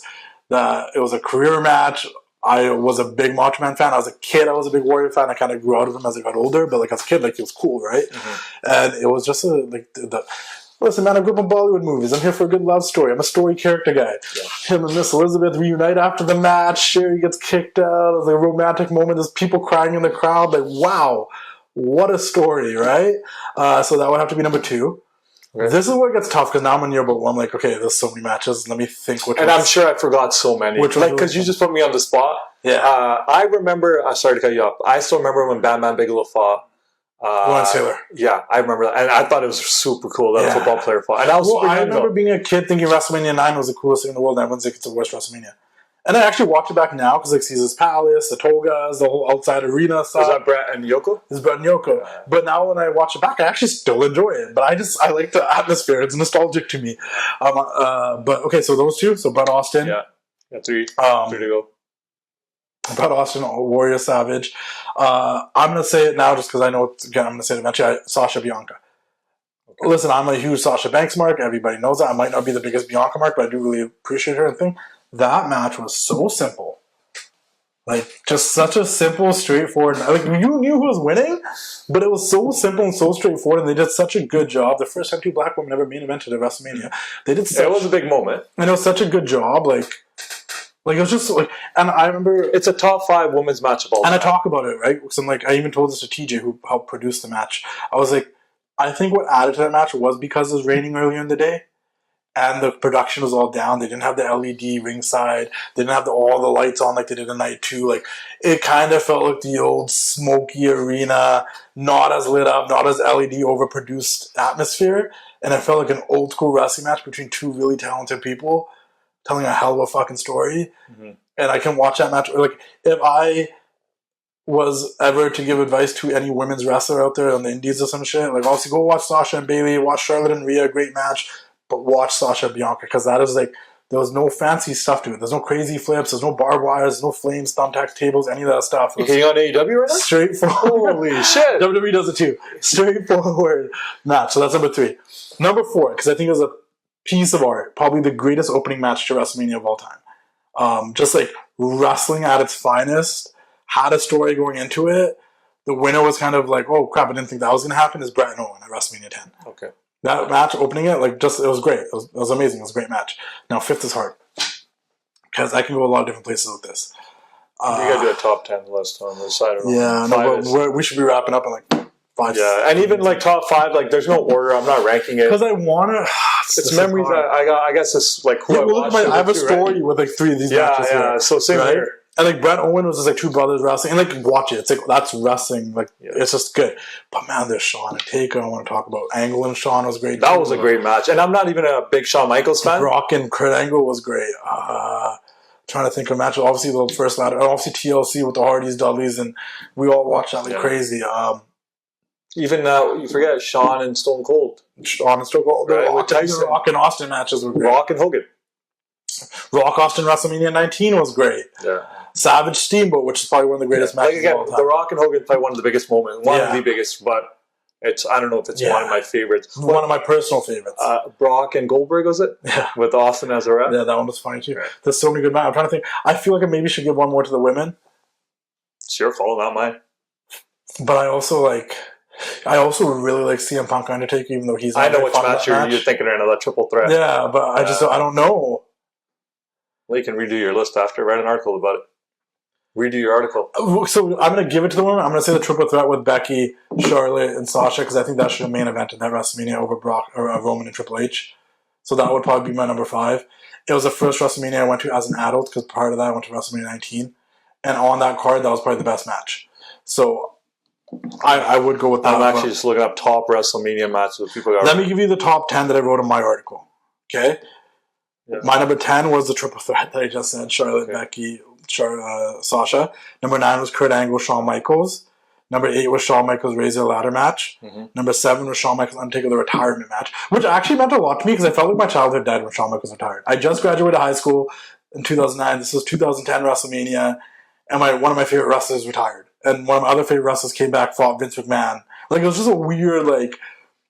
Speaker 1: It was a career match. I was a big Macho Man fan. As a kid, I was a big Warrior fan. I kind of grew out of him as I got older. But like as a kid, like he was cool, right? Mm-hmm. And it was just listen, man, I grew up in Bollywood movies. I'm here for a good love story. I'm a story character guy. Yeah. Him and Miss Elizabeth reunite after the match. Sherry gets kicked out. It was a romantic moment. There's people crying in the crowd. Like, wow, what a story, right? So that would have to be number 2. Okay. This is where it gets tough because now I'm in year, but I'm like, okay, there's so many matches. Let me think.
Speaker 3: I'm sure I forgot so many. Because you just put me on the spot.
Speaker 1: Yeah.
Speaker 3: I remember. Sorry to cut you off. I still remember when Batman Bigelow fought.
Speaker 1: Lawrence Taylor.
Speaker 3: Yeah, I remember that, and I thought it was super cool that a football player fought. And I
Speaker 1: remember being a kid thinking WrestleMania 9 was the coolest thing in the world, and everyone's like, it's the worst WrestleMania. And I actually watched it back now because like Caesar's Palace, the togas, the whole outside arena stuff.
Speaker 3: Is that Bret and Yoko?
Speaker 1: It's Bret and Yoko. Yeah. But now when I watch it back, I actually still enjoy it. But I like the atmosphere. It's nostalgic to me. But okay, so those 2. So Bret Austin.
Speaker 3: Yeah, 3 to go.
Speaker 1: Bret Austin, Warrior Savage. I'm going to say it now just because I know I'm going to say it eventually. Sasha Bianca. Okay. Listen, I'm a huge Sasha Banks mark. Everybody knows that. I might not be the biggest Bianca mark, but I do really appreciate her and think. That match was so simple, Like, just such a simple, straightforward. Like, you knew who was winning, but it was so simple and so straightforward, and they did such a good job. The first time two black women ever main evented at WrestleMania, they did.
Speaker 3: It was a big moment,
Speaker 1: and it was such a good job. Like it was just like, and I remember
Speaker 3: it's a top 5 women's match of all time.
Speaker 1: And I talk about it, right? So I'm like, I even told this to TJ, who helped produce the match. I was like, I think what added to that match was because it was raining earlier in the day. And the production was all down. They didn't have the LED ringside. They didn't have all the lights on like they did in night 2. Like, it kind of felt like the old smoky arena, not as lit up, not as LED overproduced atmosphere. And it felt like an old school wrestling match between two really talented people telling a hell of a fucking story. Mm-hmm. And I can watch that match. Like, if I was ever to give advice to any women's wrestler out there on the indies or some shit, like, obviously go watch Sasha and Bayley, watch Charlotte and Rhea, great match. But watch Sasha and Bianca, because that is like, there was no fancy stuff to it. There's no crazy flips, there's no barbed wires, there's no flames, thumbtacks, tables, any of that stuff.
Speaker 3: You hitting on AEW right now?
Speaker 1: Straightforward.
Speaker 3: Holy shit.
Speaker 1: WWE does it too. Straightforward match. So that's number 3. Number 4, because I think it was a piece of art, probably the greatest opening match to WrestleMania of all time. Just like wrestling at its finest, had a story going into it. The winner was kind of like, oh crap, I didn't think that was going to happen, is Bret and Owen at WrestleMania 10.
Speaker 3: Okay.
Speaker 1: That match, opening it, like, just, it was great. It was amazing. It was a great match. Now, 5th is hard. Because I can go a lot of different places with this.
Speaker 3: You gotta do a top 10 list on the side.
Speaker 1: Yeah, no, but we should be wrapping up in like 5.
Speaker 3: Yeah, and even like top 5, like, there's no order. I'm not ranking it.
Speaker 1: Because I want to...
Speaker 3: It's memories that I got. I guess it's like who
Speaker 1: I have a story with like 3 of these matches here.
Speaker 3: So same
Speaker 1: right?
Speaker 3: here.
Speaker 1: And like Bret Owen was just like 2 brothers wrestling, and like watch it. It's like, that's wrestling. Like, it's just good. But man, there's Shawn and Taker. I want to talk about Angle and Shawn was great.
Speaker 3: That was a great match, and I'm not even a big Shawn Michaels fan.
Speaker 1: Brock and Kurt Angle was great. Trying to think of matches. Obviously, the first ladder. Obviously, TLC with the Hardys, Dudleys, and we all watched that like crazy.
Speaker 3: Even you forget Shawn and Stone Cold.
Speaker 1: Shawn and Stone Cold.
Speaker 3: Right,
Speaker 1: The Rock and Austin matches were great.
Speaker 3: Rock and Hogan.
Speaker 1: Rock Austin WrestleMania 19 was great.
Speaker 3: Yeah.
Speaker 1: Savage Steamboat, which is probably one of the greatest matches
Speaker 3: again,
Speaker 1: of all time.
Speaker 3: The Rock and Hogan play one of the biggest moments. One of the biggest, but I don't know if it's one of my favorites.
Speaker 1: One of my personal favorites.
Speaker 3: Brock and Goldberg, was it?
Speaker 1: Yeah.
Speaker 3: With Austin as a ref?
Speaker 1: Yeah, that one was funny too.
Speaker 3: Right.
Speaker 1: There's so many good matches. I'm trying to think. I feel like I maybe should give one more to the women.
Speaker 3: It's your call, not mine.
Speaker 1: But I also really like CM Punk Undertaker, even though he's not.
Speaker 3: I know which match you're thinking of, another triple threat.
Speaker 1: Yeah, but I don't know.
Speaker 3: Well, you can redo your list after. Write an article about it. Redo your article.
Speaker 1: So I'm going to give it to the women. I'm going to say the triple threat with Becky, Charlotte, and Sasha, because I think that should have main event in that WrestleMania over Brock or Roman and Triple H. So that would probably be my number 5. It was the first WrestleMania I went to as an adult, because prior to that I went to WrestleMania 19. And on that card, that was probably the best match. So I would go with that.
Speaker 3: I'm actually just looking up top WrestleMania matches that people got.
Speaker 1: Let me give you the top 10 that I wrote in my article. Okay? Yeah. My number 10 was the triple threat that I just said. Charlotte, Becky, Sasha. Number 9 was Kurt Angle, Shawn Michaels. Number 8 was Shawn Michaels' Razor Ladder match. Mm-hmm. Number 7 was Shawn Michaels' Undertaker, the retirement match, which actually meant a lot to me because I felt like my childhood died when Shawn Michaels retired. I just graduated high school in 2009. This was 2010 WrestleMania, and one of my favorite wrestlers retired. And one of my other favorite wrestlers came back, fought Vince McMahon. Like, it was just a weird, like,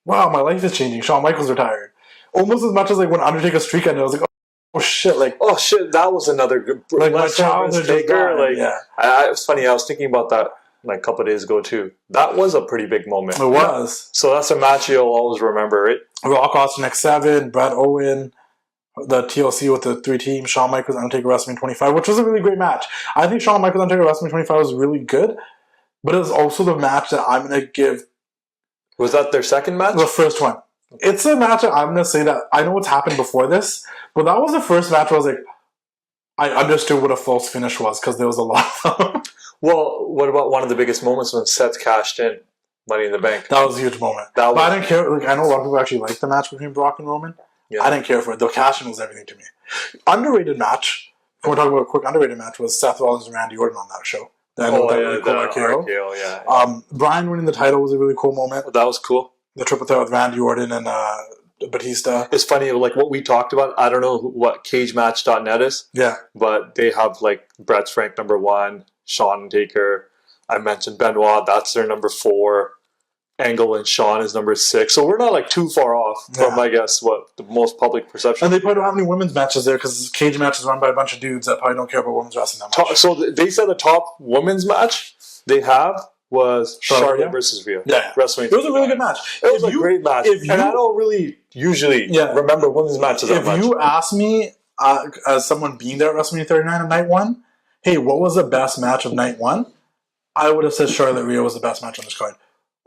Speaker 1: wow, my life is changing. Shawn Michaels retired. Almost as much as like when Undertaker's streak ended, I was like, oh shit, like,
Speaker 3: oh shit, that was another good,
Speaker 1: like, my childhood
Speaker 3: Taker. Like, yeah, it's funny. I was thinking about that like a couple of days ago too. That was a pretty big moment.
Speaker 1: It was.
Speaker 3: So that's a match you'll always remember, right?
Speaker 1: Rock Austin X7, Bret Owen, the TLC with the 3 teams, Shawn Michaels, Undertaker, WrestleMania 25, which was a really great match. I think Shawn Michaels, Undertaker, WrestleMania 25 was really good, but it was also the match that I'm going to give.
Speaker 3: Was that their second match?
Speaker 1: The first one. It's a match that I'm going to say that I know what's happened before this, but that was the first match where I was like, I understood what a false finish was because there was a lot of them.
Speaker 3: Well, what about one of the biggest moments when Seth cashed in Money in the Bank?
Speaker 1: That was a huge moment. But I didn't care. Like, I know a lot of people actually liked the match between Brock and Roman. Yeah. I didn't care for it. The cash-in was everything to me. Underrated match, if we're talking about a quick underrated match, was Seth Rollins and Randy Orton on that show. RKO. Bryan winning the title was a really cool moment.
Speaker 3: That was cool.
Speaker 1: The triple threat with Randy Orton and Batista.
Speaker 3: It's funny, like what we talked about. I don't know what cagematch.net is.
Speaker 1: Yeah.
Speaker 3: But they have like Brett's ranked number 1, Shawn and Taker. I mentioned Benoit. That's their number 4. Angle and Shawn is number 6. So we're not like too far off from, I guess, what the most public perception.
Speaker 1: And they probably don't have any women's matches there because cage match is run by a bunch of dudes that probably don't care about women's wrestling that much.
Speaker 3: So they said the top women's match they have was Charlotte versus Rhea.
Speaker 1: Yeah.
Speaker 3: WrestleMania.
Speaker 1: It was a really good match.
Speaker 3: It was a great match. And I don't really usually remember women's matches that much.
Speaker 1: If you ask me, as someone being there at WrestleMania 39 on night 1, hey, what was the best match of night 1? I would have said Charlotte Rhea was the best match on this card.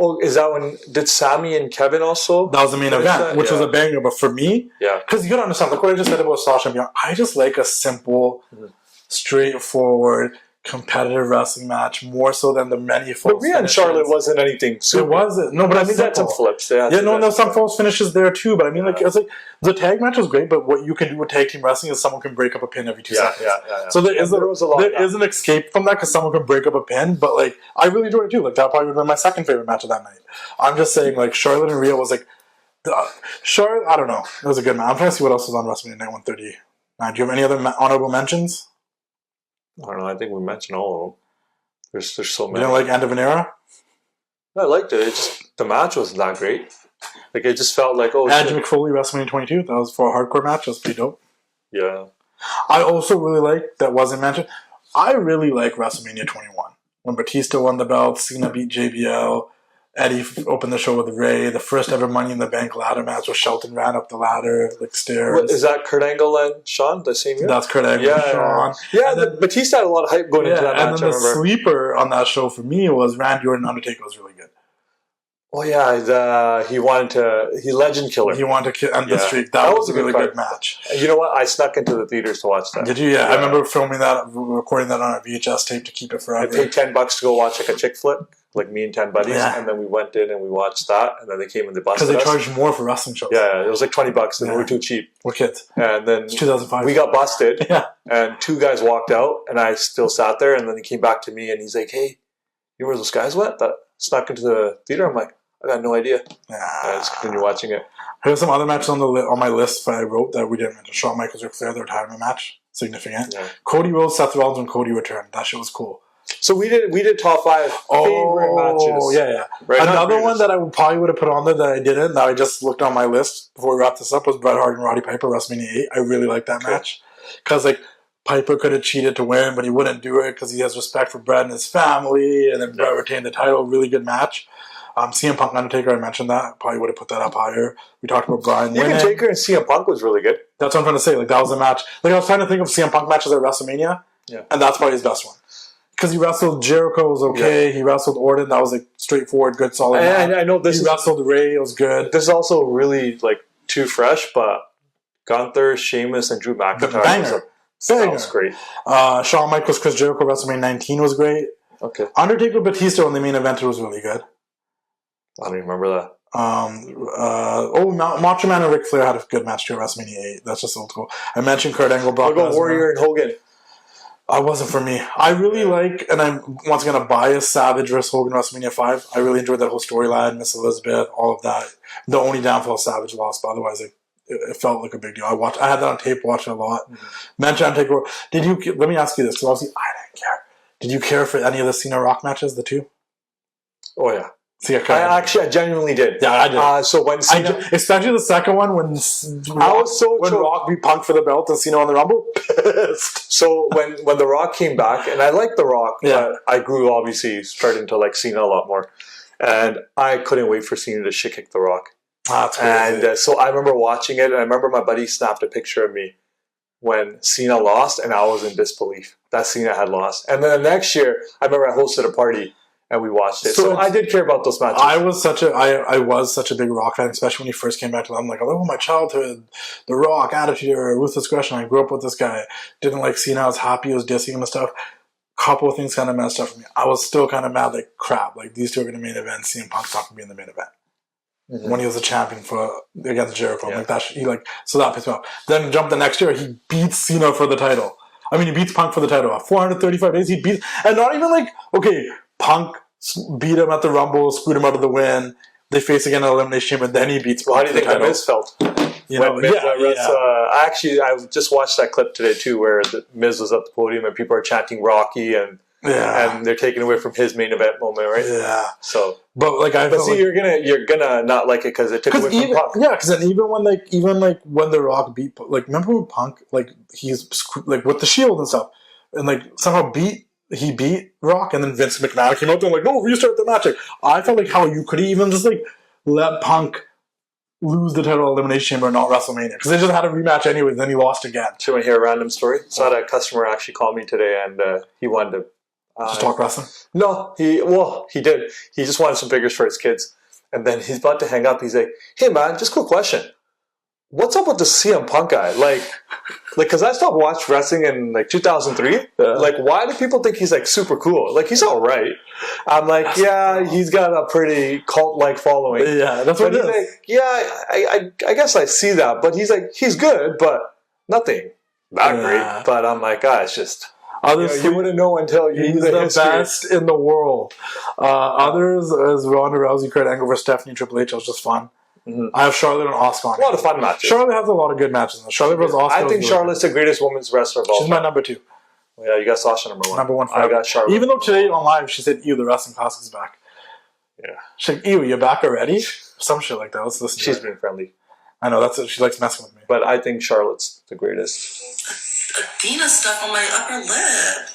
Speaker 3: Oh, is that when did Sammy and Kevin also?
Speaker 1: That was the main event, which was a banger. But for me, because you gotta understand, like what I just said about Sasha and Bianca, I just like a simple, straightforward, competitive wrestling match more so than the many false
Speaker 3: But Rhea and Charlotte wasn't anything super.
Speaker 1: It wasn't. No, but I mean,
Speaker 3: they had some flips.
Speaker 1: There's some false finishes there too. But I mean, like, it's like the tag match was great, but what you can do with tag team wrestling is someone can break up a pin every 2 seconds. So there is an escape from that because someone can break up a pin, but like, I really enjoyed it too. Like, that probably would have been my second favorite match of that night. I'm just saying, like, Charlotte and Rhea was like, Charlotte, I don't know. It was a good match. I'm trying to see what else was on WrestleMania Night 139. Do you have any other honorable mentions?
Speaker 3: I don't know. I think we mentioned all of them. There's so many.
Speaker 1: You don't like End of an Era?
Speaker 3: I liked it. The match wasn't that great. Like, it just felt like,
Speaker 1: Edge McFoley WrestleMania 22. That was for a hardcore match. That was pretty dope.
Speaker 3: Yeah.
Speaker 1: I also really like, that wasn't mentioned, I really like WrestleMania 21. When Batista won the belt, Cena beat JBL, Eddie opened the show with Ray, the first ever Money in the Bank ladder match where Shelton ran up the ladder, like stairs.
Speaker 3: What, is that Kurt Angle and Shawn the same year?
Speaker 1: That's Kurt Angle and Shawn.
Speaker 3: Yeah, Batista had a lot of hype going into that match,
Speaker 1: and then the sleeper on that show for me was Randy Orton Undertaker was really good.
Speaker 3: Oh yeah, he Legend Killer.
Speaker 1: He wanted to end the streak. That was a really good match.
Speaker 3: You know what? I snuck into the theaters to watch that.
Speaker 1: Did you? Yeah, I remember filming that, recording that on a VHS tape to keep it forever.
Speaker 3: I paid $10 to go watch like a chick flick, like me and 10 buddies, and then we went in and we watched that, and then they came and they busted us.
Speaker 1: Because they charged more for wrestling shows.
Speaker 3: Yeah, it was like $20, and we were too cheep.
Speaker 1: We're kids.
Speaker 3: And then
Speaker 1: it's 2005.
Speaker 3: We got busted, and 2 guys walked out, and I still sat there, and then he came back to me, and he's like, "Hey, you know where those guys went that snuck into the theater?" I'm like, I got no idea. I just continue watching it.
Speaker 1: There's some other matches on my list that I wrote that we didn't mention. Shawn Michaels, Ric Flair, the retirement match, significant. Yeah. Cody Rhodes, Seth Rollins, when Cody returned. That shit was cool.
Speaker 3: So we did top 5 favorite matches.
Speaker 1: Oh yeah.
Speaker 3: Right,
Speaker 1: another one that I probably would have put on there that I didn't, that I just looked on my list before we wrapped this up, was Bret Hart and Roddy Piper, WrestleMania 8. I really liked that match because like Piper could have cheated to win, but he wouldn't do it because he has respect for Bret and his family, and then Bret retained the title. Really good match. CM Punk Undertaker, I mentioned that. Probably would have put that up higher. We talked about Bryan winning.
Speaker 3: Undertaker and CM Punk was really good.
Speaker 1: That's what I'm trying to say. Like, that was a match. Like, I was trying to think of CM Punk matches at WrestleMania, and that's probably his best one. Because he wrestled Jericho, was okay. Yeah. He wrestled Orton, that was like straightforward, good, solid match.
Speaker 3: I know this.
Speaker 1: He wrestled Ray, it was good.
Speaker 3: This is also really like too fresh, but Gunther, Sheamus, and Drew McIntyre was great.
Speaker 1: Shawn Michaels, Chris Jericho, WrestleMania 19 was great.
Speaker 3: Okay.
Speaker 1: Undertaker, Batista when they main evented was really good.
Speaker 3: I don't even remember that.
Speaker 1: Macho Man and Ric Flair had a good match too at WrestleMania 8. That's just old school. I mentioned Kurt Angle, Brock Lesnar.
Speaker 3: Warrior and Hogan.
Speaker 1: Wasn't for me. I really like, and I'm once again a biased, Savage versus Hogan WrestleMania 5. I really enjoyed that whole storyline, Miss Elizabeth, all of that. The only downfall Savage lost, but otherwise it felt like a big deal. I had that on tape, watched it a lot. Mention Undertaker. Let me ask you this, because obviously I didn't care. Did you care for any of the Cena Rock matches, the 2?
Speaker 3: Oh yeah.
Speaker 1: See,
Speaker 3: I genuinely did.
Speaker 1: Yeah, I did.
Speaker 3: So when Cena,
Speaker 1: especially the second one when Rock beat Punk for the belt and Cena on the Rumble, pissed.
Speaker 3: So when the Rock came back, and I liked the Rock, but I grew obviously starting to like Cena a lot more, and I couldn't wait for Cena to shit kick the Rock.
Speaker 1: That's crazy.
Speaker 3: And so I remember watching it, and I remember my buddy snapped a picture of me when Cena lost, and I was in disbelief that Cena had lost. And then the next year, I remember I hosted a party. And we watched it. So I did care about those matches.
Speaker 1: I was such a big Rock fan, especially when he first came back to them. I'm like, I love my childhood, The Rock, Attitude Era, Ruthless Aggression. I grew up with this guy. Didn't like Cena. I was happy. I was dissing him and stuff. Couple of things kind of messed up for me. I was still kind of mad, like, crap. Like, these two are going to main event. CM Punk's not going to be in the main event. When he was a champion against Jericho. Like that, so that pissed me off. Then jump the next year, he beats Cena for the title. I mean, he beats Punk for the title. 435 days, he beats, and not even like, okay, Punk beat him at the Rumble, screwed him out of the win. They face again at Elimination Chamber, then he beats Punk.
Speaker 3: How do you think the Miz felt? I just watched that clip today too, where the Miz was at the podium and people are chanting Rocky, and and they're taking away from his main event moment, right?
Speaker 1: Yeah.
Speaker 3: So,
Speaker 1: but like I felt
Speaker 3: see,
Speaker 1: like,
Speaker 3: you're gonna not like it because it took away from Punk.
Speaker 1: Yeah, because then even when The Rock beat, like, remember when Punk, like, he's like with the Shield and stuff, and like somehow beat Rock, and then Vince McMahon came out there like, no, restart the match. Like, I felt like how you could even just like let Punk lose the title Elimination Chamber and not WrestleMania, because they just had a rematch anyway, then he lost again.
Speaker 3: Do you want to hear a random story? So I had a customer actually call me today, and he wanted to
Speaker 1: Just talk wrestling?
Speaker 3: No, he did. He just wanted some figures for his kids. And then he's about to hang up. He's like, hey, man, just a quick question. What's up with the CM Punk guy? Like, because I stopped watching wrestling in, like, 2003. Like, why do people think he's, like, super cool? Like, he's all right. I'm like, he's got a pretty cult-like following.
Speaker 1: Yeah, that's what it is.
Speaker 3: Like, I guess I see that. But he's like, he's good, but nothing that great. But I'm like, it's just... you wouldn't know until you
Speaker 1: he's the best in the world. Others is Ronda Rousey, Kurt Angle versus Stephanie Triple H. It was just fun. Mm-hmm. I have Charlotte and Asuka on.
Speaker 3: A lot of fun matches.
Speaker 1: Charlotte has a lot of good matches. Charlotte versus Asuka.
Speaker 3: I think Charlotte's the greatest women's wrestler of all time.
Speaker 1: She's my number 2.
Speaker 3: Yeah, you got Sasha number 1.
Speaker 1: Number 1.
Speaker 3: I got Charlotte.
Speaker 1: Even though today on live she said, "Ew, the wrestling classic is back."
Speaker 3: Yeah.
Speaker 1: She's like, "Ew, you're back already?" Some shit like that. Let's listen.
Speaker 3: She's been friendly.
Speaker 1: I know, that's it. She likes messing with me.
Speaker 3: But I think Charlotte's the greatest.
Speaker 5: Adina stuff on my upper lip.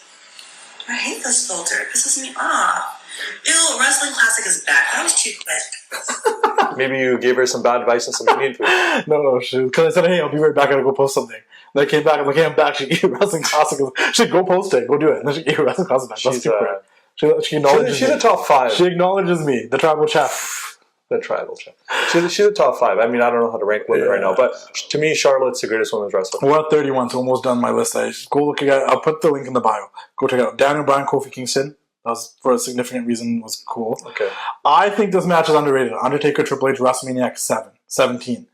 Speaker 5: I hate this filter. It pisses me off. Ew, Wrestling Classic is back. That was too quick.
Speaker 3: Maybe you gave her some bad advice and some Indian food.
Speaker 1: No, because I said, hey, I'll be right back. I gotta go post something. Then I came back. I'm like, hey, I'm back. She gave Wrestling Classic. She said, go post it. Go do it. And then she gave Wrestling Classic back. That's too quick. She acknowledges
Speaker 3: she's a top 5.
Speaker 1: She acknowledges me. The tribal chef.
Speaker 3: The tribal chef. She's a top 5. I mean, I don't know how to rank women right now, but to me, Charlotte's the greatest women's wrestler.
Speaker 1: We're at 31, so almost done my list. Go look at it. I'll put the link in the bio. Go check it out. Daniel Bryan, Kofi Kingston. That was, for a significant reason, was cool.
Speaker 3: Okay.
Speaker 1: I think this match is underrated. Undertaker, Triple H, WrestleMania X 17.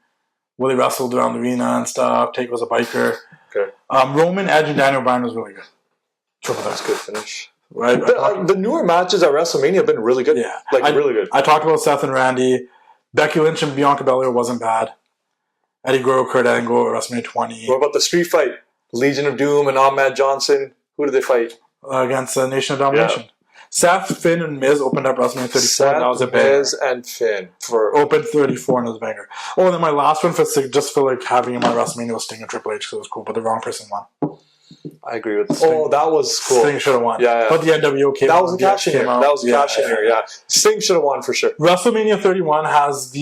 Speaker 1: Willie wrestled around the arena and stuff. Taker was a biker.
Speaker 3: Okay.
Speaker 1: Roman, Edge, and Daniel Bryan was really good.
Speaker 3: That's good finish.
Speaker 1: Right?
Speaker 3: The newer matches at WrestleMania have been really good.
Speaker 1: Yeah.
Speaker 3: Really good.
Speaker 1: I talked about Seth and Randy. Becky Lynch and Bianca Belair wasn't bad. Eddie Guerrero, Kurt Angle at WrestleMania 20.
Speaker 3: What about the street fight? Legion of Doom and Ahmed Johnson. Who did they fight?
Speaker 1: Against the Nation of Domination. Yeah. Seth, Finn, and Miz opened up WrestleMania 34.
Speaker 3: Seth,
Speaker 1: that was a banger.
Speaker 3: Miz, and Finn.
Speaker 1: Opened 34 and it was a banger. Oh, and then my last one, just for like having him on WrestleMania, was Sting and Triple H because it was cool, but the wrong person won.
Speaker 3: I agree with Sting. Oh, that was cool.
Speaker 1: Sting should have won.
Speaker 3: Yeah.
Speaker 1: But the NWO came out.
Speaker 3: That was a cash in here. That was a cash in here, yeah. Sting should have won for sure.
Speaker 1: WrestleMania 31 has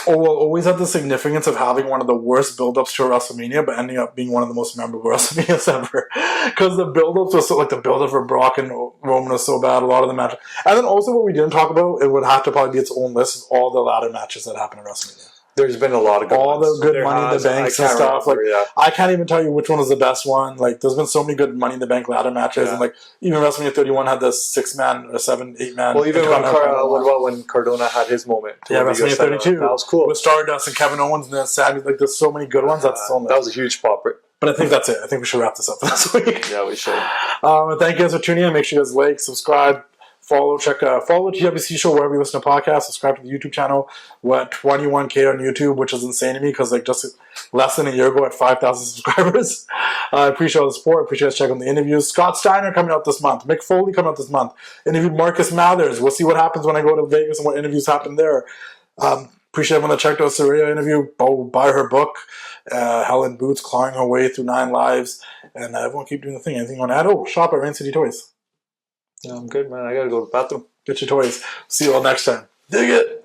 Speaker 1: will always have the significance of having one of the worst build-ups to a WrestleMania, but ending up being one of the most memorable WrestleManias ever. Because the build-ups was the build-up for Brock and Roman was so bad, a lot of the matches. And then also what we didn't talk about, it would have to probably be its own list, is all the ladder matches that happened at WrestleMania.
Speaker 3: There's been a lot of good
Speaker 1: ones. All the good Money in the Banks and stuff. I can't even tell you which one was the best one. There's been so many good Money in the Bank ladder matches, and even WrestleMania 31 had the 6-man or 7-8-man.
Speaker 3: Well, even when Cardona had his moment?
Speaker 1: Yeah, WrestleMania 32.
Speaker 3: That was cool
Speaker 1: with Stardust and Kevin Owens and then Sammy. There's so many good ones. That
Speaker 3: was a huge pop. Right?
Speaker 1: But I think that's it. I think we should wrap this up this week.
Speaker 3: Yeah, we should.
Speaker 1: Thank you guys for tuning in. Make sure you guys like, subscribe. Follow TWC Show wherever you listen to podcasts. Subscribe to the YouTube channel. We're at 21K on YouTube, which is insane to me because just less than a year ago at 5,000 subscribers. I appreciate all the support. Appreciate us checking the interviews. Scott Steiner coming out this month. Mick Foley coming out this month. Interviewed Marcus Mathers. We'll see what happens when I go to Vegas and what interviews happen there. Appreciate everyone that checked out Saraya interview. Buy her book. Helen Boots clawing her way through 9 lives. And everyone keep doing the thing. Anything you want to add? Shop at Rain City Toys.
Speaker 3: Yeah, I'm good, man. I gotta go to the bathroom.
Speaker 1: Get your toys. See you all next time. Dig it!